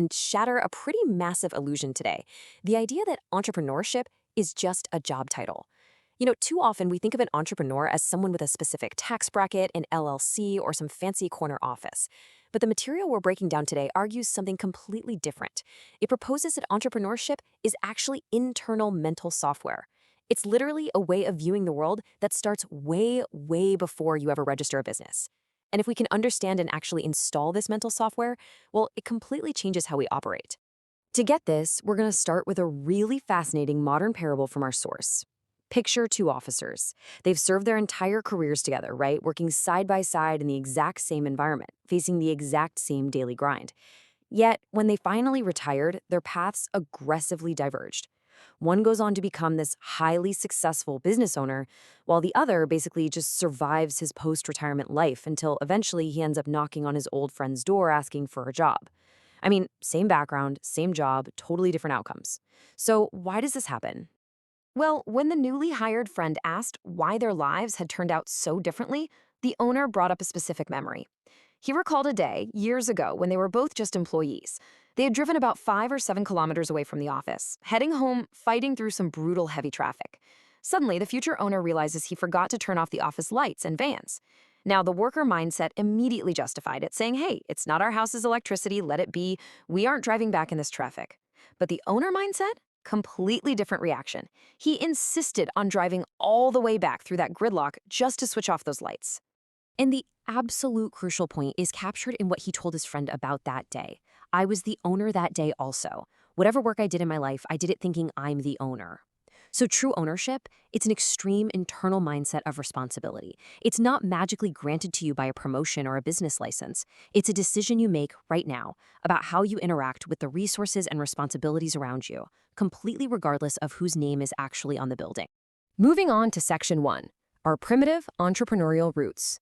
and shatter a pretty massive illusion today: the idea that entrepreneurship is just a job title. Too often we think of an entrepreneur as someone with a specific tax bracket, an LLC, or some fancy corner office. But the material we're breaking down today argues something completely different. It proposes that entrepreneurship is actually internal mental software. It's literally a way of viewing the world that starts way, way before you ever register a business. And if we can understand and actually install this mental software, well, it completely changes how we operate. To get this, we're going to start with a really fascinating modern parable from our source. Picture two officers. They've served their entire careers together, right? Working side by side in the exact same environment, facing the exact same daily grind. Yet, when they finally retired, their paths aggressively diverged. One goes on to become this highly successful business owner, while the other basically just survives his post-retirement life until eventually he ends up knocking on his old friend's door asking for a job. I mean, same background, same job, totally different outcomes. So why does this happen? Well, when the newly hired friend asked why their lives had turned out so differently, the owner brought up a specific memory. He recalled a day, years ago, when they were both just employees. They had driven about 5 or 7 kilometers away from the office, heading home, fighting through some brutal heavy traffic. Suddenly, the future owner realizes he forgot to turn off the office lights and vans. Now, the worker mindset immediately justified it, saying, hey, it's not our house's electricity, let it be. We aren't driving back in this traffic. But the owner mindset? Completely different reaction. He insisted on driving all the way back through that gridlock just to switch off those lights. And the absolute crucial point is captured in what he told his friend about that day. I was the owner that day also. Whatever work I did in my life, I did it thinking I'm the owner. So true ownership, it's an extreme internal mindset of responsibility. It's not magically granted to you by a promotion or a business license. It's a decision you make right now about how you interact with the resources and responsibilities around you, completely regardless of whose name is actually on the building. Moving on to Section 1, our primitive entrepreneurial roots.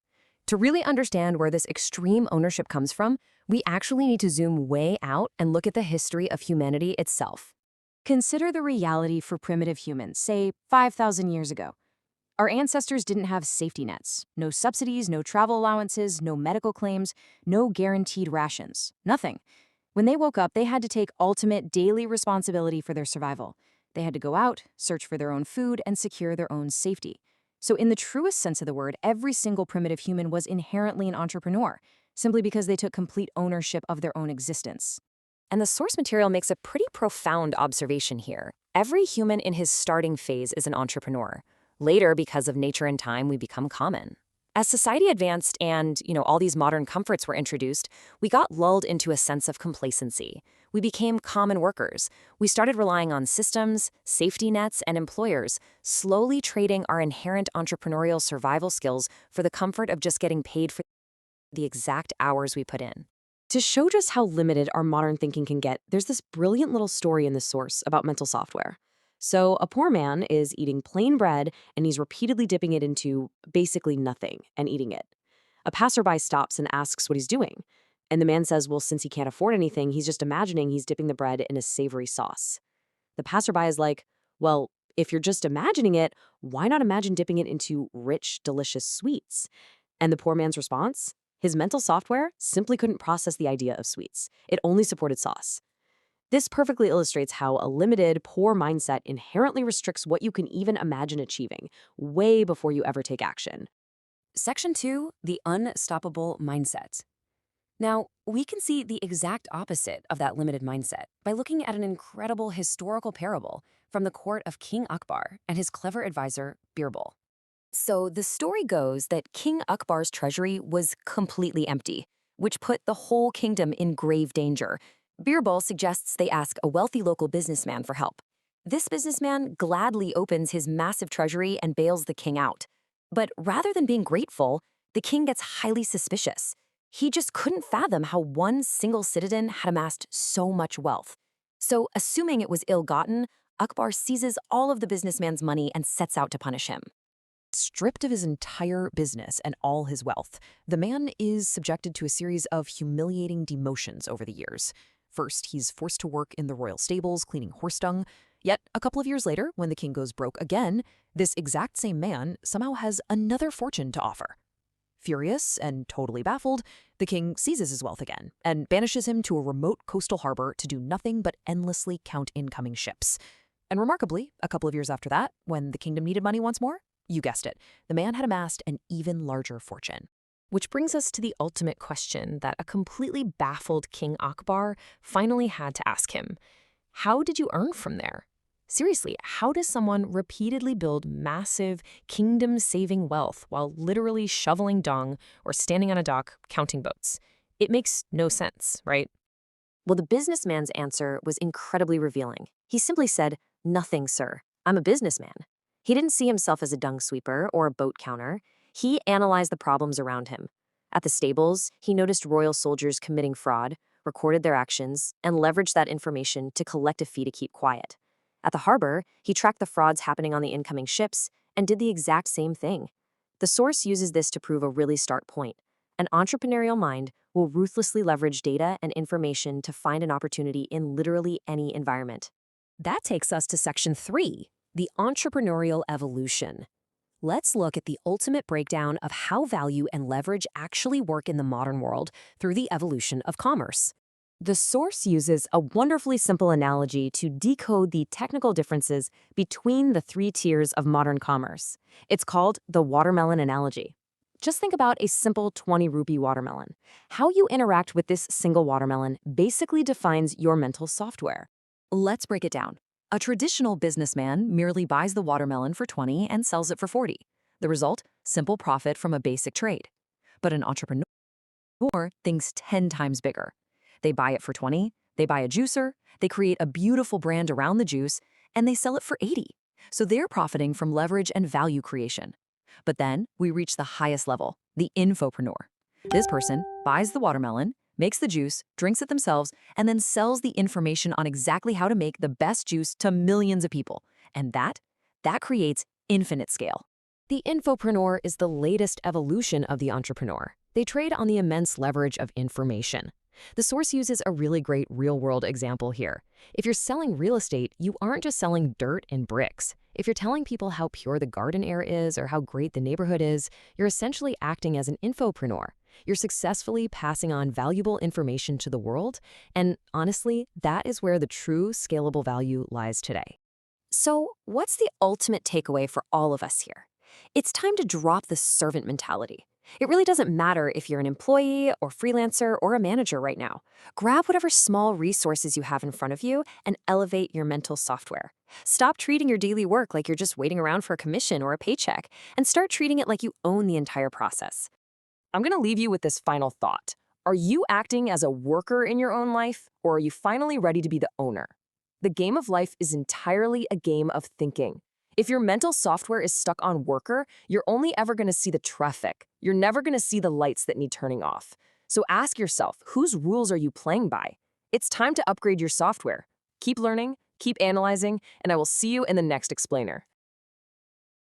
To really understand where this extreme ownership comes from, we actually need to zoom way out and look at the history of humanity itself. Consider the reality for primitive humans, say 5,000 years ago. Our ancestors didn't have safety nets, no subsidies, no travel allowances, no medical claims, no guaranteed rations, nothing. When they woke up, they had to take ultimate daily responsibility for their survival. They had to go out, search for their own food, and secure their own safety. So in the truest sense of the word, every single primitive human was inherently an entrepreneur, simply because they took complete ownership of their own existence. And the source material makes a pretty profound observation here. Every human in his starting phase is an entrepreneur. Later, because of nature and time, we become common. As society advanced and, all these modern comforts were introduced, we got lulled into a sense of complacency. We became common workers. We started relying on systems, safety nets, and employers, slowly trading our inherent entrepreneurial survival skills for the comfort of just getting paid for the exact hours we put in. To show just how limited our modern thinking can get, there's this brilliant little story in the source about mental software. So a poor man is eating plain bread, and he's repeatedly dipping it into basically nothing and eating it. A passerby stops and asks what he's doing. And the man says, well, since he can't afford anything, he's just imagining he's dipping the bread in a savory sauce. The passerby is like, well, if you're just imagining it, why not imagine dipping it into rich, delicious sweets? And the poor man's response? His mental software simply couldn't process the idea of sweets. It only supported sauce. This perfectly illustrates how a limited, poor mindset inherently restricts what you can even imagine achieving, way before you ever take action. Section 2, the unstoppable mindset. Now, we can see the exact opposite of that limited mindset by looking at an incredible historical parable from the court of King Akbar and his clever advisor, Birbal. So the story goes that King Akbar's treasury was completely empty, which put the whole kingdom in grave danger. Birbal suggests they ask a wealthy local businessman for help. This businessman gladly opens his massive treasury and bails the king out. But rather than being grateful, the king gets highly suspicious. He just couldn't fathom how one single citizen had amassed so much wealth. So, assuming it was ill-gotten, Akbar seizes all of the businessman's money and sets out to punish him. Stripped of his entire business and all his wealth, the man is subjected to a series of humiliating demotions over the years. First, he's forced to work in the royal stables cleaning horse dung. Yet, a couple of years later, when the king goes broke again, this exact same man somehow has another fortune to offer. Furious and totally baffled, the king seizes his wealth again and banishes him to a remote coastal harbor to do nothing but endlessly count incoming ships. And remarkably, a couple of years after that, when the kingdom needed money once more, you guessed it, the man had amassed an even larger fortune. Which brings us to the ultimate question that a completely baffled King Akbar finally had to ask him. How did you earn from there? Seriously, how does someone repeatedly build massive, kingdom-saving wealth while literally shoveling dung or standing on a dock counting boats? It makes no sense, right? Well, the businessman's answer was incredibly revealing. He simply said, "Nothing, sir. I'm a businessman." He didn't see himself as a dung sweeper or a boat counter. He analyzed the problems around him. At the stables, he noticed royal soldiers committing fraud, recorded their actions, and leveraged that information to collect a fee to keep quiet. At the harbor, he tracked the frauds happening on the incoming ships and did the exact same thing. The source uses this to prove a really stark point. An entrepreneurial mind will ruthlessly leverage data and information to find an opportunity in literally any environment. That takes us to section 3, the entrepreneurial evolution. Let's look at the ultimate breakdown of how value and leverage actually work in the modern world through the evolution of commerce. The source uses a wonderfully simple analogy to decode the technical differences between the 3 tiers of modern commerce. It's called the watermelon analogy. Just think about a simple 20 rupee watermelon. How you interact with this single watermelon basically defines your mental software. Let's break it down. A traditional businessman merely buys the watermelon for 20 and sells it for 40. The result? Simple profit from a basic trade. But an entrepreneur thinks 10 times bigger. They buy it for 20, they buy a juicer, they create a beautiful brand around the juice, and they sell it for 80. So they're profiting from leverage and value creation. But then we reach the highest level, the infopreneur. This person buys the watermelon, makes the juice, drinks it themselves, and then sells the information on exactly how to make the best juice to millions of people. And that creates infinite scale. The infopreneur is the latest evolution of the entrepreneur. They trade on the immense leverage of information. The source uses a really great real-world example here. If you're selling real estate, you aren't just selling dirt and bricks. If you're telling people how pure the garden air is or how great the neighborhood is, you're essentially acting as an infopreneur. You're successfully passing on valuable information to the world, and honestly, that is where the true scalable value lies today. So, what's the ultimate takeaway for all of us here? It's time to drop the servant mentality. It really doesn't matter if you're an employee or freelancer or a manager right now. Grab whatever small resources you have in front of you and elevate your mental software. Stop treating your daily work like you're just waiting around for a commission or a paycheck, and start treating it like you own the entire process. I'm going to leave you with this final thought. Are you acting as a worker in your own life, or are you finally ready to be the owner? The game of life is entirely a game of thinking. If your mental software is stuck on worker, you're only ever going to see the traffic. You're never going to see the lights that need turning off. So ask yourself, whose rules are you playing by? It's time to upgrade your software. Keep learning, keep analyzing, and I will see you in the next explainer.